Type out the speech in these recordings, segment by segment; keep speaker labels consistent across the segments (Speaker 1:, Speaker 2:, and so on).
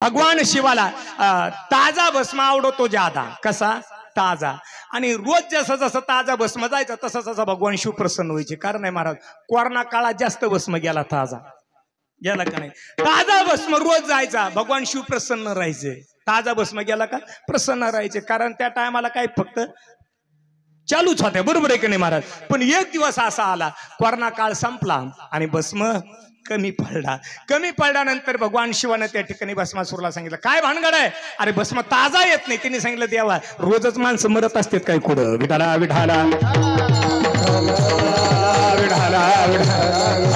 Speaker 1: भगवान शिवाला ताजा भस्म आवडतो ज्यादा, कसा ताजा, आणि रोज जसं जसं ताजा भस्म जायचा तसं तसं भगवान शिव प्रसन्न व्हायचे. कारण आहे महाराज, कोरोना काळात जास्त भस्म गेला, ताजा गेला का नाही, ताजा भस्म रोज जायचा, भगवान शिव प्रसन्न राहायचे. ताजा भस्म गेला का प्रसन्न राहायचे, कारण त्या टायमाला काय फक्त चालूच होत्या, बरोबर आहे की नाही महाराज. पण एक दिवस असा आला, कोरोना काळ संपला आणि भस्म कमी पडला. कमी पडल्यानंतर भगवान शिवाने त्या ठिकाणी भस्मासुरला सांगितलं, काय भानगड आहे, अरे भस्म ताजा येत नाही. त्यांनी सांगितलं, देवा रोजच माणसं मरत असतात काय कुठं, विठाला विठाला विठाला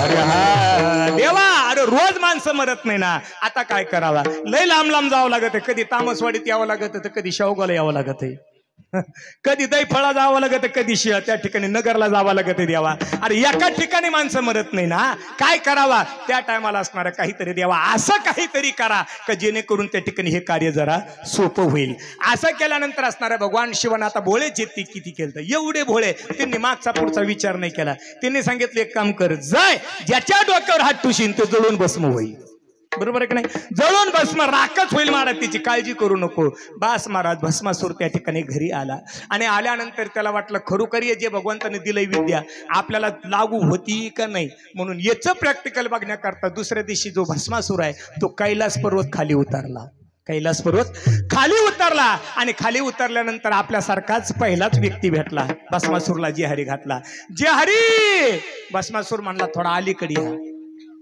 Speaker 1: अरे हा देवा, अरे रोज माणसं मरत नाही ना, आता काय करावा, लय लांब लांब जावं लागत आहे, कधी तामसवाडीत यावं लागत, तर कधी शेवगावला यावं लागत आहे, कधी दैफळा जावं लागत, कधी त्या ठिकाणी नगरला जावं लागत देवा. अरे एका ठिकाणी माणसं मरत नाही ना, काय करावा. त्या टायमाला असणार काहीतरी देवा, असं काहीतरी करा का जेणेकरून त्या ठिकाणी हे कार्य जरा सोपं होईल. असं केल्यानंतर असणाऱ्या भगवान शिवाने आता भोळे जेती किती केलं, एवढे भोळे, त्यांनी मागचा पुढचा विचार नाही केला. त्यांनी सांगितलं, एक काम कर, जाय ज्याच्या डोक्यावर हात ठुशीन ते जळून भस्म होईल, बरोबर आहे की नाही, जळून भस्म राखच होईल महाराज, त्याची काळजी करू नको. बास महाराज, भस्मासूर त्या ठिकाणी घरी आला आणि आल्यानंतर त्याला वाटलं, खरोखर जे भगवंताने दिलंय विद्या आपल्याला लागू होती का नाही, म्हणून याचं प्रॅक्टिकल बघण्याकरता दुसऱ्या दिवशी जो भस्मासूर आहे तो कैलास पर्वत खाली उतरला. कैलास पर्वत खाली उतरला आणि खाली उतरल्यानंतर आपल्यासारखाच पहिलाच व्यक्ती भेटला, भस्मासूरला जे हरी घातला. जे हरी, भस्मासूर म्हणला, थोडा अलीकडे या,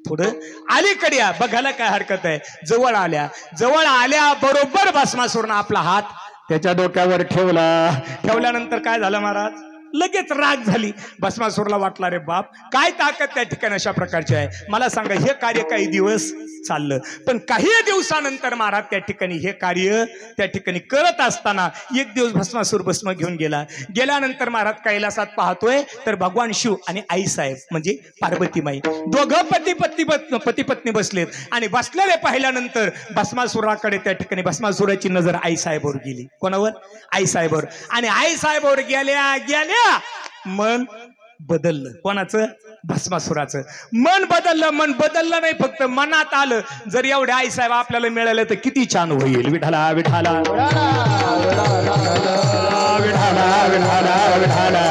Speaker 1: थोडं अलीकडे या, बघायला काय हरकत आहे. जवळ आल्या, जवळ आल्या बरोबर भस्मासूरनं आपला हात त्याच्या डोक्यावर ठेवला. ठेवल्यानंतर काय झालं महाराज, लगेच राग झाली. भस्मासूरला वाटला, रे बाप, काय ताकद त्या ठिकाणी अशा प्रकारची आहे, मला सांगा, हे कार्य काही दिवस चाललं, पण काही दिवसानंतर महाराज त्या ठिकाणी हे कार्य त्या ठिकाणी करत असताना एक दिवस भस्मासूर भस्म घेऊन गेला. गेल्यानंतर महाराज कैलासात पाहतोय तर भगवान शिव आणि आई साहेब म्हणजे पार्वतीमाई दोघं पती पत्नी बसलेत आणि बसलेले पाहिल्यानंतर भस्मासुराकडे त्या ठिकाणी भस्मासुराची नजर आई साहेबावर गेली. कोणावर? आई साहेबावर. आणि आई साहेबावर गेल्या गेल्या मन बदललं. कोणाचं? भस्मासुराचं मन बदललं. मन बदललं नाही, फक्त मनात आलं, जर एवढे आई साहेब आपल्याला मिळाले तर किती छान होईल. विठाला विठाला विठाला विठाला विठाला,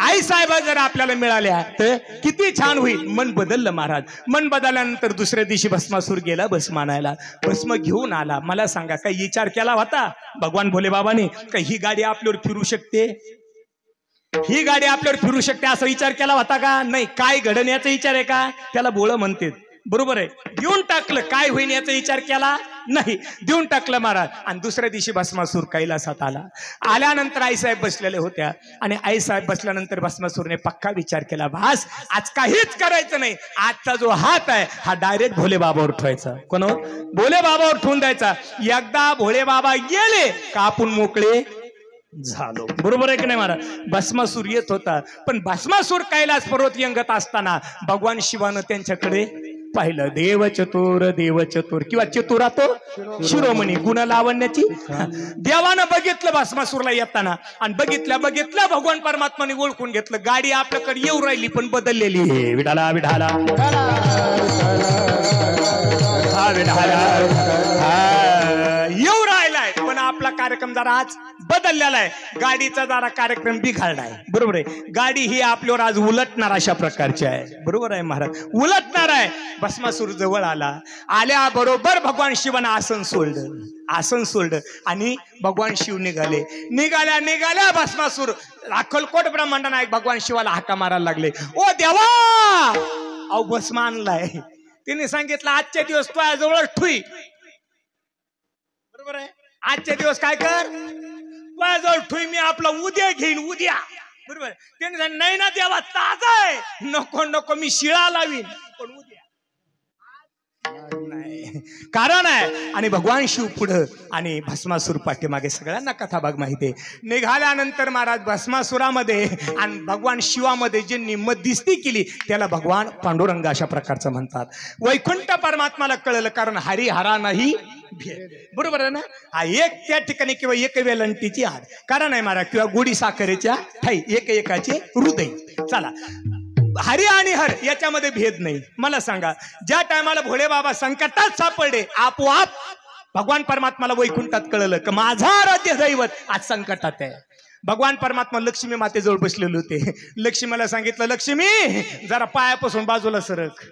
Speaker 1: आई साहेब जर आपल्याला मिळाल्या तर किती छान होईल. मन बदललं महाराज. मन बदलल्यानंतर दुसऱ्या दिवशी भस्मासूर गेला भस्म आणायला. भस्म घेऊन आला. मला सांगा, काही विचार केला होता भगवान भोले बाबाने का ही गाडी आपल्यावर फिरू शकते, ही गाडी आपल्यावर फिरू शकते असा विचार केला होता का? नाही. काय घडण याचा विचार आहे का? त्याला बोळं म्हणते, बरोबर आहे. देऊन टाकलं, काय होईल याचा विचार केला नाही, देऊन टाकलं महाराज. आणि दुसऱ्या दिवशी भस्मासूर कैलासात आला. आल्यानंतर आईसाहेब बसलेले होत्या आणि आईसाहेब बसल्यानंतर भस्मासूरने पक्का विचार केला, भास आज काहीच करायचं नाही, आजचा जो हात आहे हा डायरेक्ट भोले बाबावर ठेवायचा. कोण? भोले बाबावर ठेवून द्यायचा. एकदा भोले बाबा गेले का आपण मोकळे झालो. बरोबर आहे की नाही महाराज? भस्मासूर येत होता, पण भस्मासूर कैलास पर्वत यंगत असताना भगवान शिवानं त्यांच्याकडे पाहिलं. देव चतुर किंवा चतुरा तो शिरोमणी, गुण लावण्याची. देवानं बघितलं भस्मासूरला येताना आणि बघितल्या भगवान परमात्माने ओळखून घेतलं. गाडी आपल्याकडे येऊ राहिली पण बदललेली आहे. विठाला विठाला हा विठाला येऊ राहिलाय, पण आपला कार्यक्रम जरा आज बदललेला आहे. गाडीचा जरा कार्यक्रम बिघडलाय. बरोबर आहे. गाडी ही आपल्यावर आज उलटणार अशा प्रकारची आहे. बरोबर आहे महाराज, उलटणार आहे. भस्मासूर जवळ आला. आल्या बरोबर भगवान शिवानं आसन सोडलं आणि भगवान शिव निघाल्या भस्मासूर अक्कलकोट ब्रह्मांड नायक भगवान शिवाला हाका मारायला लागले. ओ देवा, अहो भस्म आणलाय. तिने सांगितलं, आजच्या दिवस तुझ्या जवळ ठुई. बरोबर आहे. आजच्या दिवस काय कर, तुझ्याजवळ ठुई, मी आपला उद्या घेईन, उद्या. बरोबर. त्याने सांगितलं, नाही ना देवा, ताजा आहे. नको मी शिळा लावीन, पण उद्या नाही. कारण आहे. आणि भगवान शिव पुढं आणि भस्मासूर पाठीमागे. सगळ्यांना कथा भाग माहिती आहे. निघाल्यानंतर महाराज भस्मासुरामध्ये आणि भगवान शिवामध्ये ज्यांनी मध्यस्थी केली त्याला भगवान पांडुरंग अशा प्रकारचं म्हणतात. वैकुंठ परमात्माला कळलं, कारण हरिहरा नाही भेद. बरोबर आहे ना? हा एक त्या ठिकाणी किंवा एक वेलंटीची हाड कारण आहे महाराज, किंवा गोडी साखरेच्या ठाई एक एकाचे हृदय. चला हरी आणि हर याच्यामध्ये भेद नाही. मला सांगा, ज्या टायमाला भोळे बाबा संकटात सापडले, आपोआप भगवान परमात्माला वैकुंठात कळलं की माझा आराध्य दैवत आज संकटात आहे. भगवान परमात्मा लक्ष्मी मातेजवळ बसलेले होते. लक्ष्मीला सांगितलं, लक्ष्मी जरा पायापासून बाजूला सरक,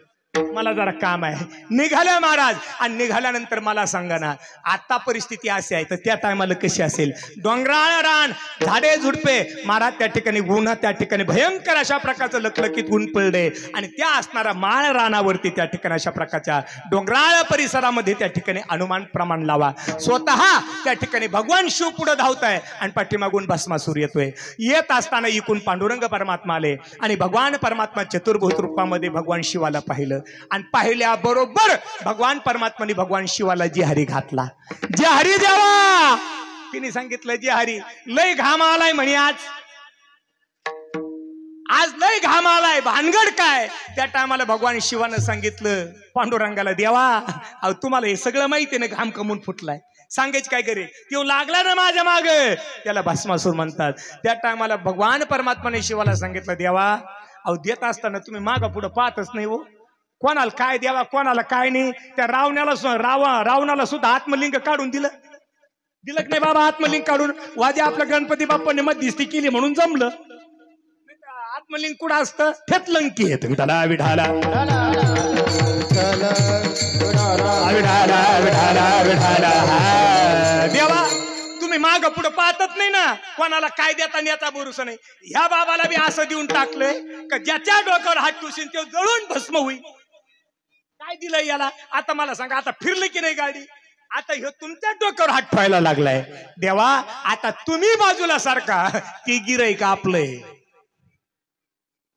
Speaker 1: मला जरा काम आहे. निघाल्या महाराज, आणि निघाल्यानंतर मला सांगा ना, आता परिस्थिती अशी आहे तर त्या टायमाला कशी असेल. डोंगराळ रान, झाडे झुडपे महाराज, त्या ठिकाणी ऊन, त्या ठिकाणी भयंकर अशा प्रकारचं लखलखीत ऊन पडले, आणि त्या असणाऱ्या माळ रानावरती त्या ठिकाणी अशा प्रकारच्या डोंगराळ परिसरामध्ये त्या ठिकाणी हनुमान प्रमाण लावा. स्वतः त्या ठिकाणी भगवान शिव पुढे धावताय आणि पाठीमागून भस्मासूर येतोय. येत असताना इकून पांडुरंग परमात्मा आले आणि भगवान परमात्मा चतुर्भुज रूपामध्ये भगवान शिवाला पाहिलं, आणि पाहिल्या बरोबर भगवान परमात्माने भगवान शिवाला जी हरी घातला. जे हरी देवा, तिने सांगितलं, जे हरी लय घाम आलाय म्हणे, आज लय घाम आलाय, भानगड काय. त्या टायमाला भगवान शिवानं सांगितलं पांडुरंगाला, देवा अहो तुम्हाला हे सगळं माहिती ना, घाम कमून फुटलाय, सांगायचं काय करे. तो लागला ना माझ्या माग, त्याला भस्मासूर म्हणतात. त्या टायमाला भगवान परमात्माने शिवाला सांगितलं, देवा अहो देत असताना तुम्ही माग पुढे पाहतच नाही हो, कोणाला काय द्यावा कोणाला काय नाही. त्या रावणाला सुद्धा आत्मलिंग काढून दिलं की नाही बाबा, आत्मलिंग काढून. वाजे आपल्या गणपती बाप्पाने मध्यस्थी केली म्हणून जमलं. आत्मलिंग कुठं असतं, ठेतलंकी येत. विठाला विठाला देवा तुम्ही माग पुढे पाहतच नाही ना, कोणाला काय देता याचा भरोसा नाही. ह्या बाबाला बी असं देऊन टाकलंय का ज्याच्या डोक्यावर हात ठेवशील ते जळून भस्म होईल. काय दिलंय याला. आता मला सांगा, आता फिरलं की नाही गाडी, आता हे तुमच्या डोक्यावर हात ठेवायला लागलाय. देवा आता तुम्ही बाजूला सारखा, ती गिऱ्हाईक आपलंय.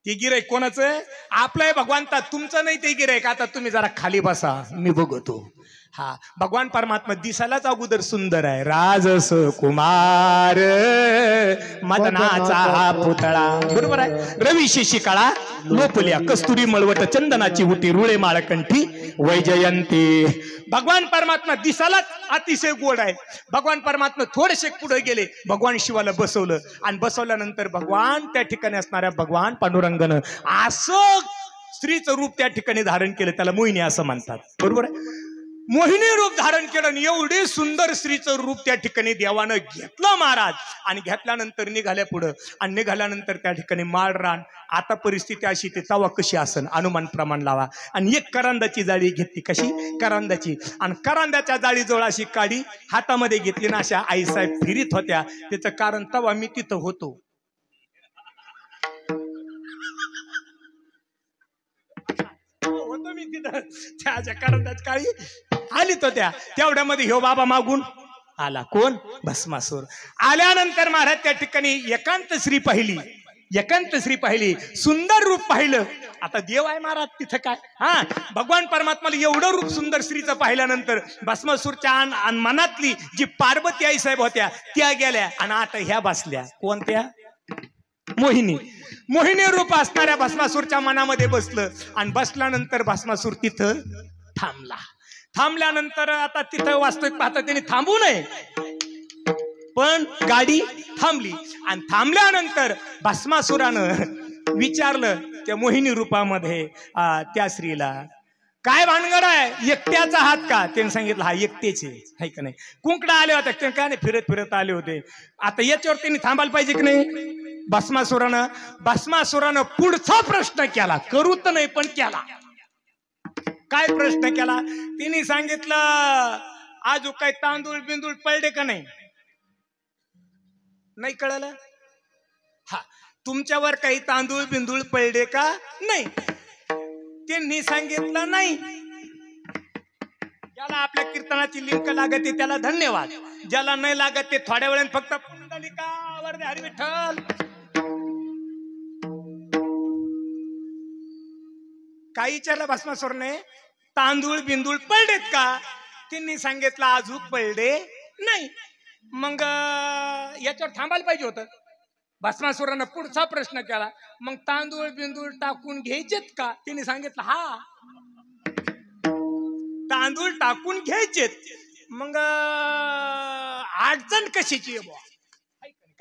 Speaker 1: ती गिऱ्हाईक कोणाचं, आपलंय भगवंता, तुमचं नाही ते गिऱ्हाईक. आता तुम्ही जरा खाली बसा, मी बघतो. हा भगवान परमात्मा दिसायलाच अगोदर सुंदर आहे. राजस कुमार मदनाचा पुतळा, बरोबर आहे. रवी शिशिकाळा लोपल्या, कस्तुरी मळवट चंदनाची उटी, रुळे माळकंठी वैजयंती. भगवान परमात्मा दिसायलाच अतिशय गोड आहे. भगवान परमात्मा थोडेसे पुढे गेले, भगवान शिवाला बसवलं, आणि बसवल्यानंतर भगवान त्या ठिकाणी असणाऱ्या भगवान पांडुरंगानं असं स्त्रीचं रूप त्या ठिकाणी धारण केलं. त्याला मोहिनी असं म्हणतात, बरोबर आहे. मोहिनी रूप धारण केलं, आणि एवढे सुंदर स्त्रीचं रूप त्या ठिकाणी देवानं घेतलं महाराज. आणि घेतल्यानंतर निघाल्या पुढं, आणि निघाल्यानंतर त्या ठिकाणी माळ रान. आता परिस्थिती अशी, ते तवा कशी असन, अनुमान प्रमाण लावा. आणि एक करांदाची जाळी घेतली, कशी करांदाची, आणि करांद्याच्या जाळीजवळ अशी काडी हातामध्ये घेतली ना, अशा आईसाहेब फिरीत होत्या. त्याचं कारण तवा मी तिथं होतो. मी तिथं त्याच्या करंदाची काळी आली तो त्या तेवढ्यामध्ये ह्यो बाबा मागून आला. कोण, भस्मासूर. आल्यानंतर महाराज त्या ठिकाणी एकांत स्त्री पाहिली, एकांत स्त्री पाहिली, सुंदर रूप पाहिलं. आता देव आहे महाराज तिथं काय. हा भगवान परमात्माला एवढं रूप सुंदर स्त्रीचं पाहिल्यानंतर भस्मासूरच्या मनातली जी पार्वती आई साहेब होत्या त्या गेल्या, आणि आता ह्या बसल्या. कोणत्या, मोहिनी. मोहिनी रूप असणाऱ्या भस्मासूरच्या मनामध्ये बसलं, आणि बसल्यानंतर भस्मासूर तिथं थांबला. थांबल्यानंतर आता तिथं वास्तविक पाहता त्यांनी थांबू नये, पण गाडी थांबली. आणि थांबल्यानंतर भस्मासुरानं विचारलं त्या मोहिनी रूपामध्ये त्या स्त्रीला, काय भानगड आहे, एकट्याचा हात का. त्यांनी सांगितलं, हा एकटेचे आहे का नाही. कुंकडा आले होते, ते काय नाही फिरत फिरत आले होते. आता याच्यावर त्यांनी थांबायला पाहिजे की नाही. भस्मासुरानं पुढचा प्रश्न केला, करू तर नाही पण केला. काय प्रश्न केला, तिने सांगितलं, आजू काय तांदूळ बिंदूळ पडले का नाही. नाही कळलं. हा तुमच्यावर काही तांदूळ बिंदूळ पडले का नाही. त्यांनी सांगितलं नाही. ज्याला आपल्या कीर्तनाची लिंक लागते त्याला धन्यवाद, ज्याला नाही लागत ते थोड्या वेळाने फक्त पुंडलिका वरदे हरी विठ्ठल. काही विचारलं भस्मासूरने, तांदूळ बिंदूळ पडलेत का. त्यांनी सांगितलं अजून पडले नाही. मग याच्यावर थांबायला पाहिजे होतं. भस्मासुरानं पुढचा प्रश्न केला, मग तांदूळ बिंदूळ टाकून घ्यायचेत का. त्यांनी सांगितलं हा, तांदूळ टाकून घ्यायचेत. मग अडचण कशाची आहे बुवा,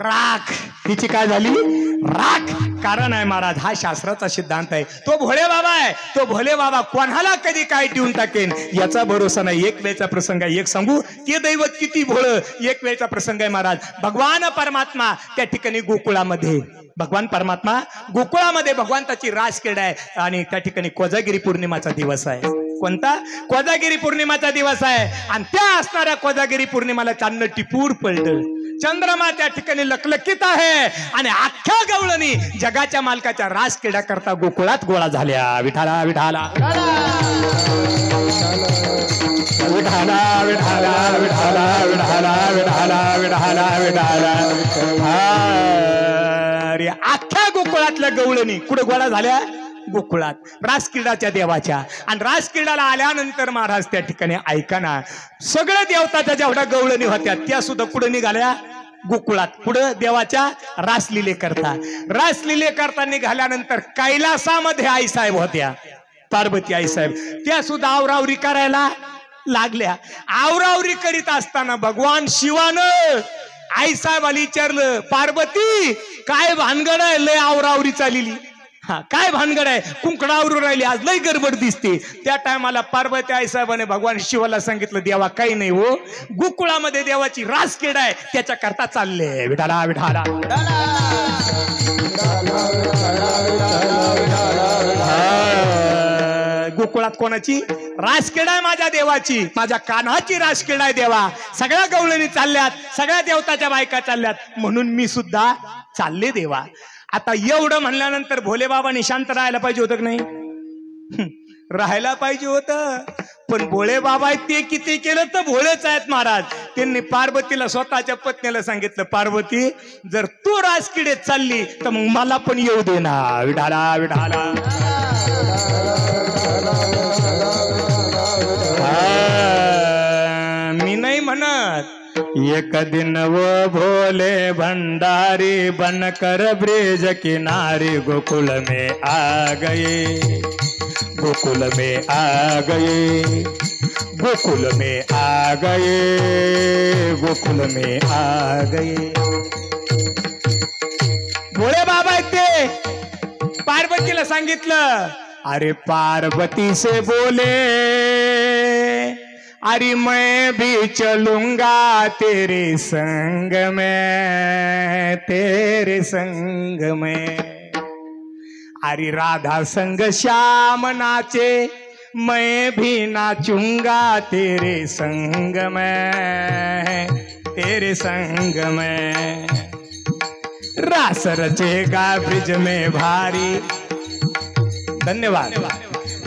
Speaker 1: राख तिची काय झाली राख कारण आहे महाराज हा शास्त्राचा सिद्धांत आहे तो भोळे बाबा आहे तो भोले बाबा कोणाला कधी काय ठेवून टाकेन याचा भरोसा नाही एक वेळचा प्रसंग आहे एक सांगू ते दैवत किती भोळं एक वेळचा प्रसंग आहे महाराज भगवान परमात्मा त्या ठिकाणी गोकुळामध्ये भगवान परमात्मा गोकुळामध्ये भगवंताची रासक्रीडा आहे आणि त्या ठिकाणी कोजागिरी पौर्णिमाचा दिवस आहे कोणता कोजागिरी पौर्णिमाचा दिवस आहे आणि त्या असणाऱ्या कोजागिरी पौर्णिमाला चांदणं टिपूर पडलं चंद्रमा त्या ठिकाणी लखलखीत आहे आणि अख्ख्या गवळणी जगाच्या मालकाच्या रासक्रीडा करता गोकुळात गोळा झाल्या विठाला विठाला विठाला विठाला विठाला विठाला विठाला विठाला विठाला अरे अख्ख्या गोकुळातल्या गवळणी कुठे गोळा झाल्या गोकुळात रासक्रीडाच्या देवाच्या आणि रासक्रीडाला आल्यानंतर महाराज त्या ठिकाणी ऐका ना सगळ्या देवताच्या जेवढ्या गवळणी होत्या त्या सुद्धा कुठे निघाल्या गोकुळात पुढे देवाच्या रासलीले करता निघाल्यानंतर कैलासामध्ये आईसाहेब होत्या पार्वती आईसाहेब त्या सुद्धा आवरावरी करायला लागल्या आवरावरी करीत असताना भगवान शिवानं आईसाहेबाला विचारलं पार्वती काय भानगड आहे लय आवरावरी चालली हा काय भानगड आहे कुंकडावरून राहिली आज लय गडबड दिसते त्या टायमाला पार्वती आईसाहेबाने भगवान शिवाला सांगितलं देवा काही नाही हो गोकुळामध्ये देवाची रासक्रीडा आहे त्याच्या करता चालले विठाला विठाला गोकुळात कोणाची रासक्रीडा आहे माझ्या देवाची माझ्या कान्हाची रासक्रीडा आहे देवा सगळ्या गवळणी चालल्यात सगळ्या देवताच्या बायका चालल्यात म्हणून मी सुद्धा चालले देवा आता एवढं म्हणल्यानंतर भोले बाबांनी शांत राहायला पाहिजे होतं की नाही राहायला पाहिजे होतं पण भोळे बाबा आहेत ते किती केलं तर भोळेच आहेत महाराज त्यांनी पार्वतीला स्वतःच्या पत्नीला सांगितलं पार्वती जर तू रासक्रीडेत चालली तर मग मला पण येऊ दे ना विठाला विठाला मी नाही म्हणत एक दिन वो भोले भंडारी बनकर ब्रिज किनारे गोकुल में आ गए गोकुल में आ गए गोकुल में आ गए गोकुल में आ गए भोळे बाबा ते पार्वतीला सांगितलं अरे पार्वती से बोले अरे मैं भी चलूंगा तेरे संग में अरे राधा संग श्याम नाचे मैं भी नाचूंगा तेरे संग में रास रचेगा ब्रिज में भारी धन्यवाद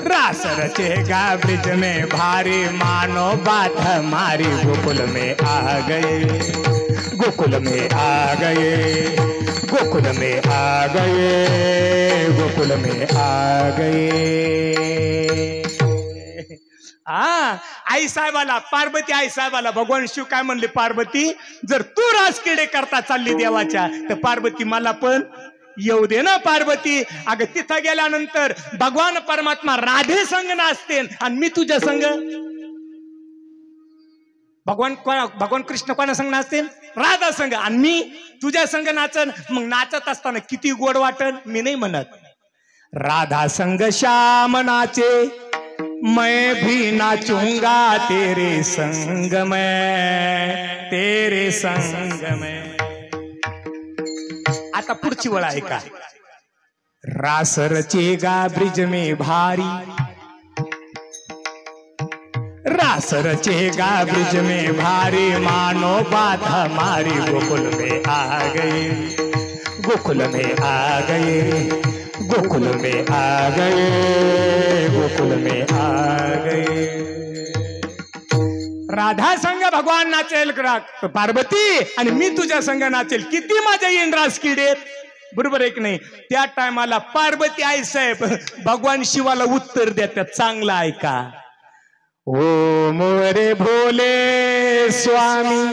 Speaker 1: रास रचेगा ब्रिज में भारी मानो बात हमारी गोकुल में आ गए गोकुल में आ गए गोकुल में आ गए गोकुल में आ गए आई साहेबाला पार्वती आई साहेबाला भगवान शिव काय म्हणले पार्वती जर तू रासक्रीडे करता चालली देवाच्या तर पार्वती मला पण येऊ दे ना पार्वती अगं तिथं गेल्यानंतर भगवान परमात्मा राधे संग नाचते आणि मी तुझ्या संग भगवान कृष्ण कोणा संग नाचते राधा संग आणि मी तुझ्या संग नाचन मग नाचत असताना किती गोड वाटन मी नाही म्हणत राधा संग श्याम नाचे मैं भी नाचूंगा तेरे संग में आता पुढची वेळ आहे का रास रचेगा ब्रिज में भारी रास रचेगा ब्रिज में भारी मानो बात हमारी गोकुल में आ गए गोकुल में आ गए गोकुल में आ गए गोकुल में आ गए राधा संग भगवान नाचेल पार्वती आणि मी तुझ्या संग नाचेल किती मजा येईल रासक्रीडेत बरोबर एक नाही त्या टायमाला पार्वती आई साहेब भगवान शिवाला उत्तर देतात चांगला ऐका ओ मोरे भोले स्वामी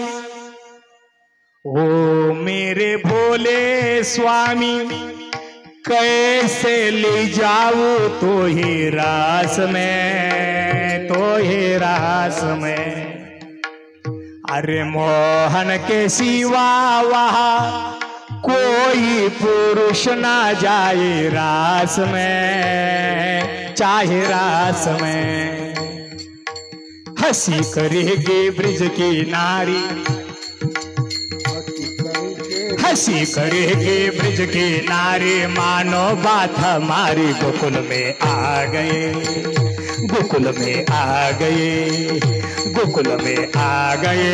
Speaker 1: ओ मेरे भोले स्वामी कैसे ले जाऊं तो ही रास में अरे मोहन के सिवा वहाँ कोई पुरुष ना जाए रास में, चाहे रास में। हंसी करेगी ब्रिज की नारी, हंसी करेगी ब्रिज की नारी, मानो बात हमारी गोकुल में आ गए, गोकुल में आ गए, गोकुल में आ गए,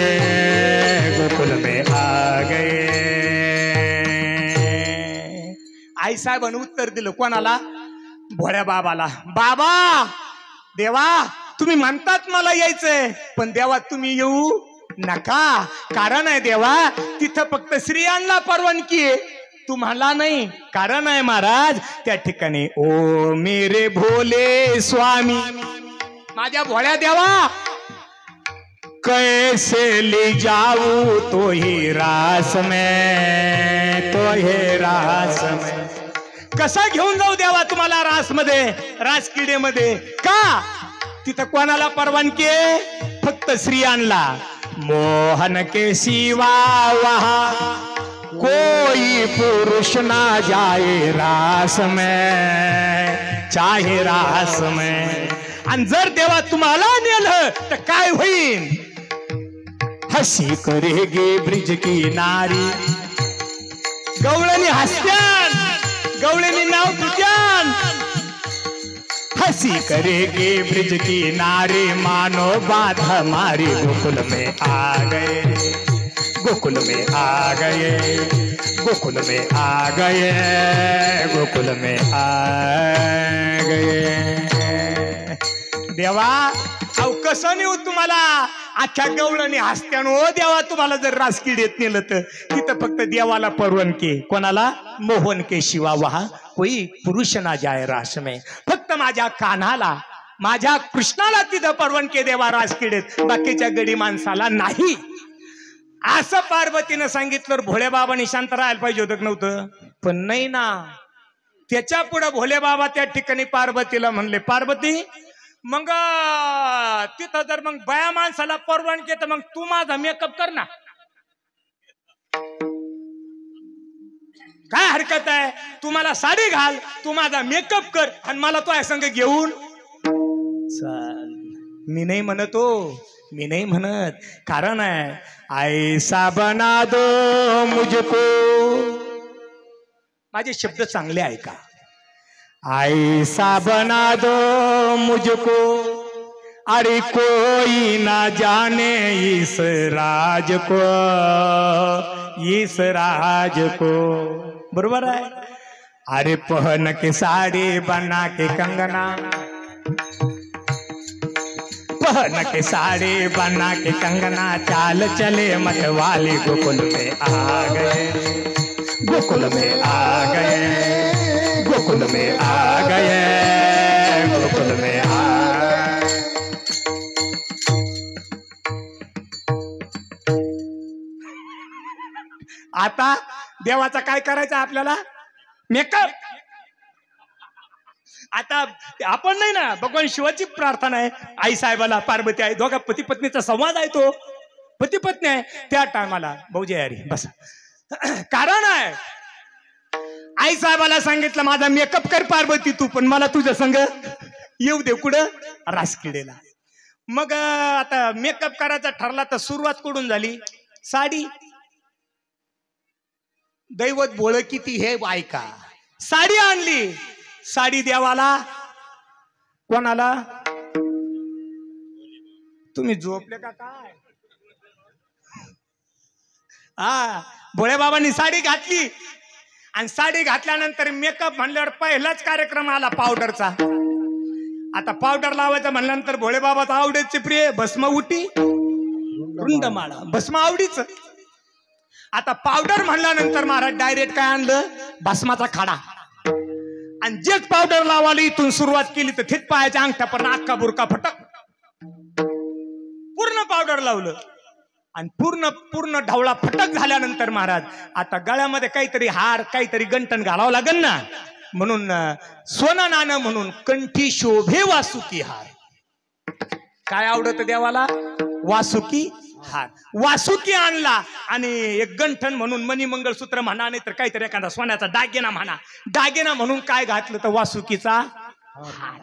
Speaker 1: गोकुल में आ गए। आई साहेबांनी उत्तर दिलं कोणाला? भोळ्या बाबाला. बाबा देवा तुम्ही म्हणतात मला यायचंय, पण देवा तुम्ही येऊ नका. कारण आहे देवा तिथं फक्त स्त्रियांना परवानगी आहे, तुम्हाला नाही. कारण आहे महाराज त्या ठिकाणी ओ मेरे भोले स्वामी, माझ्या भोळ्या देवा कैसे ले जाऊ तो ही रास में, तो हे रास में. कसा घेऊन जाऊ देवा तुम्हाला रास मध्ये, रास किडेमध्ये? का तिथं कोणाला परवानगी आहे? फक्त स्त्रियांना. मोहन के सिवा वहाँ कोई पुरुष ना जाए रास में, चाहे रास में. आणि जर देवा तुम्हाला नेलं तर काय होईल? हसी करेगी ब्रिज की नारी, गवळणी हसत्यान, गवळणी नाव तुझ्यान. हंसी करेगी ब्रिज की नारी, मानो बात हमारी गोकुल में आ गए, गोकुल में आ गए, गोकुल में आ गए, गोकुल में आ गए. देवा अहो कसं नेऊ तुम्हाला? अख्ख्या गवळणी हसत्यान. ओ देवा तुम्हाला जर राजकिडीत नेलं तर तिथं फक्त देवाला परवानगी. कोणाला? मोहन के शिवा वहा कोई पुरुष ना जाय रास में. फक्त माझ्या कान्हाला, माझ्या कृष्णाला तिथं परवानगी देवा राजकिडीत, बाकीच्या गडी माणसाला नाही. असं पार्वतीनं सांगितलं. भोळे बाबांनी शांत राहायला पाहिजे होतं नव्हतं? पण नाही ना. त्याच्या पुढे भोले बाबा त्या ठिकाणी पार्वतीला म्हणले, पार्वती मग तिथं जर मग बाया माणसाला परवानगी तर मग तू माझा मेकअप कर ना. काय हरकत आहे? तू मला साडी घाल, तू माझा मेकअप कर आणि मला तो संग घेऊन चल. मी नाही म्हणत हो, मी नाही म्हणत. कारण आहे ऐसा बना दो मुझको. माझे शब्द चांगले ऐका. ऐसा बना दो मुझको, अरे कोई ना जाने इस राज को, इस राज को. बरोबर आहे. अरे पहन के साड़ी बना के कंगना, पहन के साड़ी बना के कंगना, चाल चले मतवाली गोकुल में आ गए, गोकुल में आ गए, गोकुल में आ गए, गोकुल में आ. आता देवाचा काय करायचं आपल्याला? मेकअप. आता आपण नाही ना, भगवान शिवाची प्रार्थना आहे. आई साहेबाला पार्वती आहे, दोघा पती पत्नीचा संवाद आहे, तो पती पत्नी आहे. त्या टायमाला भाऊजी अरे बस. कारण आहे आई साहेबाला सांगितलं माझा मेकअप कर पार्वती तू, पण मला तुझ्या संग येऊ दे. कुठं? राजकिडेला. मग आता मेकअप करायचा ठरला तर सुरुवात कुठून झाली? साडी. दैवत बोळ किती हे ऐका. साडी आणली. साडी देवाला. कोणाला? तुम्ही झोपले का काय? हा भोळे बाबांनी साडी घातली. आणि साडी घातल्यानंतर मेकअप म्हणल्यावर पहिलाच कार्यक्रम आला पावडरचा. आता पावडर लावायचं म्हणल्यानंतर भोळे बाबाचा आवडीचे प्रिय भस्म उटी रुंडमाळा, भस्म आवडीच. आता पावडर म्हणल्यानंतर महाराज डायरेक्ट काय आणलं? भस्माचा खाडा. आणि जेच पावडर लावायला इथून सुरुवात केली तर थेट पायाच्या अंगठ्या पण अख्खा बुरका फटक पूर्ण पावडर लावलं. आणि पूर्ण पूर्ण ढवळा फटक झाल्यानंतर महाराज आता गळ्यामध्ये काहीतरी हार, काहीतरी गंटन घालावं लागेल ना, म्हणून सोनं नाणं म्हणून कंठी शोभे वासुकी हार. काय आवडत देवाला? वासुकी हार वासुकी आणला आणि एक गंठन म्हणून मणी मंगळसूत्र म्हणा, नाही तर काहीतरी एखादा सोन्याचा दागिना म्हणा, दागिना म्हणून काय घातलं तर वासुकीचा हार.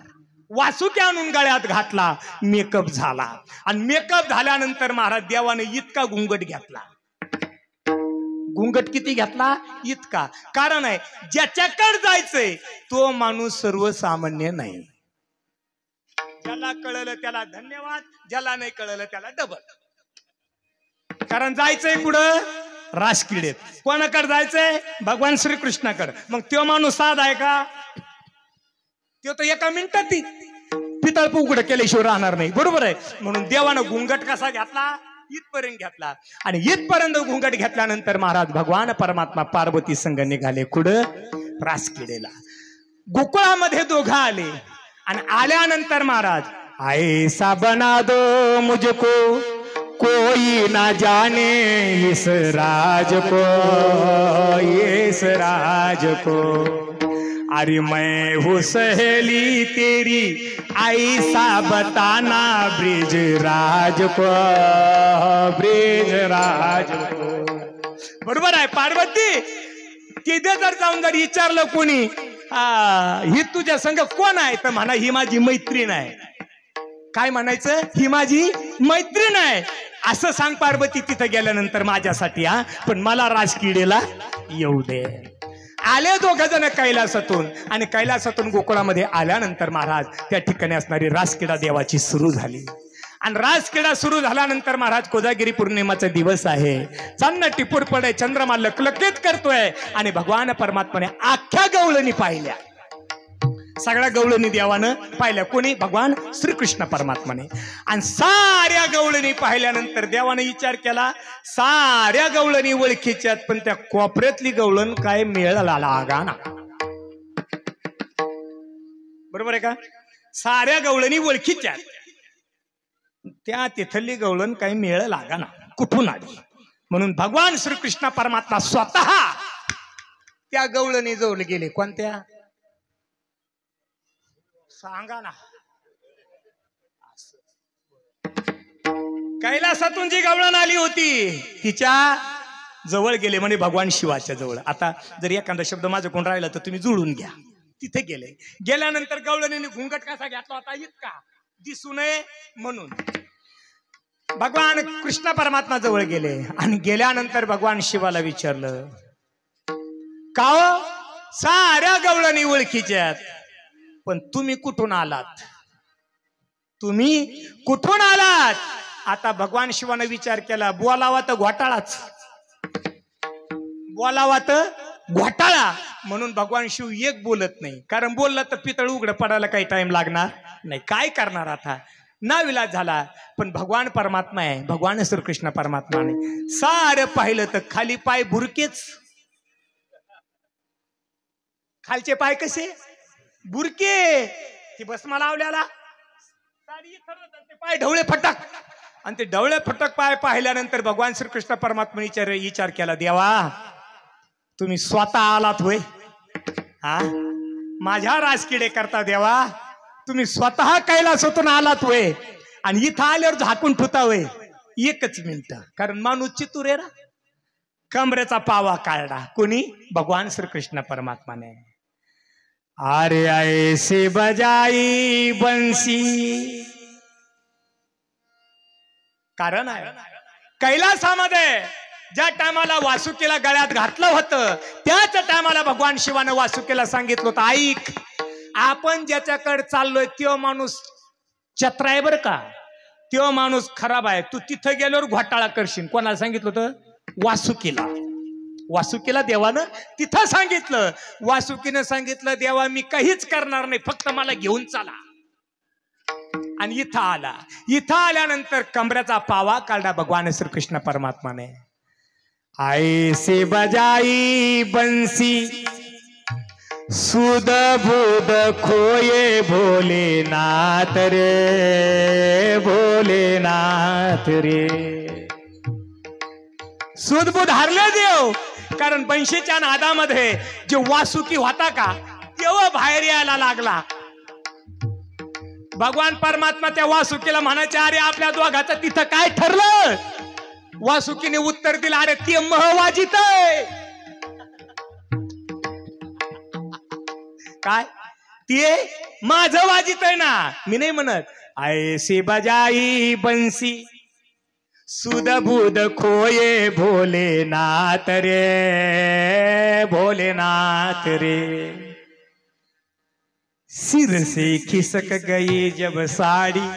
Speaker 1: वासुकी आणून गळ्यात घातला, मेकअप झाला. आणि मेकअप झाल्यानंतर महाराज देवाने इतका घुंगट घेतला. घुंगट किती घेतला? इतका. कारण आहे ज्याच्याकडे जायचंय तो माणूस सर्वसामान्य नाही. ज्याला कळलं त्याला धन्यवाद, ज्याला नाही कळलं त्याला डबल. कारण जायचंय कुठं? रासकिडेत. कोणाकडे जायचंय? भगवान श्रीकृष्णाकडे. मग तो माणूस साधा आहे का? तो तर एका मिनिटात पितळ उघडं केल्याशिवाय राहणार नाही. बरोबर आहे. म्हणून देवानं घुंगट कसा घेतला? इथपर्यंत घेतला. आणि इथपर्यंत घुंगट घेतल्यानंतर महाराज भगवान परमात्मा पार्वती संग निघाले. कुठं? रासकिडेला. गोकुळामध्ये दोघं आले. आणि आल्यानंतर महाराज ऐसा बना दो मुझको कोई ना जाने इस राज को, इस राज को. अरे मैं हूँ सहेली तेरी ऐसा बताना ब्रिज राज को, ब्रिज राज को. बरोबर आहे. पार्वती तिथे जर जाऊन जर विचारलं कोणी ही तुझ्या संग कोण आहे, तर म्हणा ही माझी मैत्रीण आहे. काय म्हणायचं? ही माझी मैत्रीण आहे असं सांग पार्वती तिथं गेल्यानंतर माझ्यासाठी. पण मला राजकिडेला येऊ दे. आले दोघ जण कैलासातून. आणि कैलासातून गोकुळामध्ये आल्यानंतर महाराज त्या ठिकाणी असणारी रासकिडा देवाची सुरू झाली. आणि रासकिडा सुरू झाल्यानंतर महाराज कोजागिरी पौर्णिमाचा दिवस आहे. चांदणं टिपूर पडे, चंद्रमा लकलकीत करतोय. आणि भगवान परमात्माने अख्ख्या गवळणी पाहिल्या. सगळ्या गवळणी देवानं पाहिल्या. कोणी? भगवान श्रीकृष्ण परमात्माने. आणि साऱ्या गवळणी पाहिल्यानंतर देवाने विचार केला साऱ्या गवळणी ओळखीच्यात, पण त्या कोपऱ्यातली गवळण काय मिळाला लागाना. बरोबर आहे का? साऱ्या गवळणी ओळखीच्यात, त्या तिथली गवळण काही मेळ लागाना. कुठून आली? म्हणून भगवान श्रीकृष्ण परमात्मा स्वतः त्या गवळणी जवळ गेले. कोणत्या? सांगा ना. कैलासातून जी गवळण आली होती तिच्या जवळ गेले. म्हणे भगवान शिवाच्या जवळ. आता जर एखादा शब्द माझ्याकडून राहिला तर तुम्ही जुळून घ्या. तिथे गेले. गेल्यानंतर गवळणीने घुंगट कसा घेतला होता? इतका दिसू नये म्हणून. भगवान कृष्ण परमात्मा जवळ गेले. आणि गेल्यानंतर भगवान शिवाला विचारलं का हो साऱ्या गवळणी ओळखीच्यात, पण तुम्ही कुठून आलात? तुम्ही कुठून आलात? आता भगवान शिवाने विचार केला बोलावा तर घोटाळाच, बोलावा तर घोटाळा. म्हणून भगवान शिव एक बोलत नाही. कारण बोलला तर पितळ उघडं पडायला काही टाइम लागणार नाही. काय करणार? आता नाविलाज झाला. पण भगवान परमात्मा आहे. भगवान श्रीकृष्ण परमात्माने सारं पाहिलं तर खाली पाय बुरकेच. खालचे पाय कसे? बुरके. ती भस्मा लावल्याला ते पाय ढवळे फटक. आणि ते ढवळे फटक पाय पाहिल्यानंतर भगवान श्रीकृष्ण परमात्माने विचार केला देवा तुम्ही स्वतः आलात होय? माझ्या राजकिडे करता देवा तुम्ही स्वतः कैलासातून आलात होय? आणि इथं आल्यावर झाकून ठुता होय? एकच मिनिट. कारण माणूस चितूर आहे ना. कमरेचा पावा काढला. कोणी? भगवान श्रीकृष्ण परमात्माने. अरे ऐसे बजाई बंसी. कारण आहे कैलासामध्ये ज्या टायमाला वासुकीला गळ्यात घातलं होतं त्याच टायमाला भगवान शिवाने वासुकीला सांगितलं होतं ऐक आपण ज्याच्याकडे चाललोय तो माणूस चत्र आहे बरं का. तो माणूस खराब आहे. तू तिथं गेल्यावर घोटाळा करशील. कोणाला सांगितलं होतं? वासुकीला. वासुकीला देवानं तिथं सांगितलं. वासुकीनं सांगितलं देवा मी काहीच करणार नाही फक्त मला घेऊन चला. आणि इथं आला. इथं आल्यानंतर कमरेचा पावा काढला भगवान श्रीकृष्ण परमात्माने. ऐसे बजाई बंसी सुद बुद खोये भोलेनाथ रे, भोलेनाथ रे. सुदबुद हारले देव. कारण बंशीच्या नादामध्ये जो वासुकी होता का तेव्हा बाहेर यायला लागला. भगवान परमात्मा त्या वासुकीला म्हणायचे अरे आपल्या दोघाचं तिथं काय ठरलं? वासुकीने उत्तर दिलं, अरे ते मह वाजित आहे. काय ते माझं वाजित आहे ना, मी नाही म्हणत. ऐसी बजाई बंसी सुध बुध खोये भोलेनाथ रे, भोलेनाथ रे. सिर से खिसक गई जब साड़ी,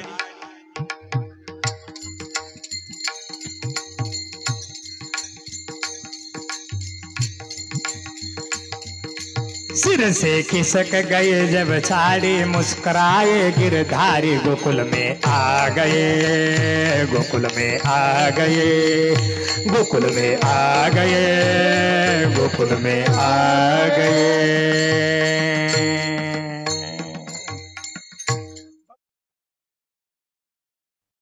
Speaker 1: सिर से खिसक गए जब साड़ी, मुस्कुराए गिरधारी गोकुल में आ गए, गोकुल में आ गए, गोकुल में आ गए, गोकुल में आ